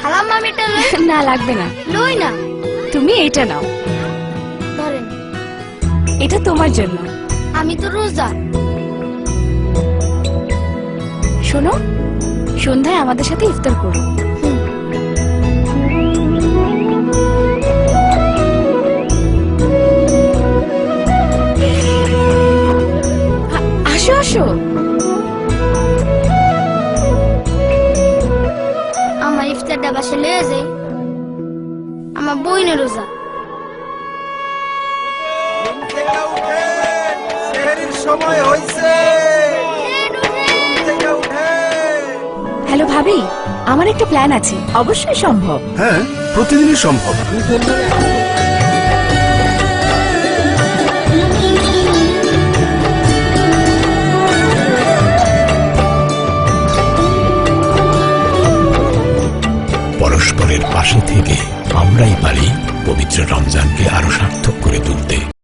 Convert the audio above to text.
খালাম্মা আমি এটা লই। না লাগবে না, লই না। তুমি এইটা নাও, ধরেন। এটা তোমার জন্য। আমি তো রোজা। শোনো, সন্ধ্যায় আমাদের সাথে ইফতার করো। আসো আসো। আমার ইফতারটা বাসে লয়ে যাই। আমার বইনের রোজা। সময় হয়েছে। হ্যালো ভাবি, আমার একটা প্ল্যান আছে। অবশ্যই সম্ভব। হ্যাঁ, প্রতিদিনই সম্ভব। পরস্পরের পাশে থেকে আমরাই পারি পবিত্র রমজানকে আরো সার্থক করে তুলতে।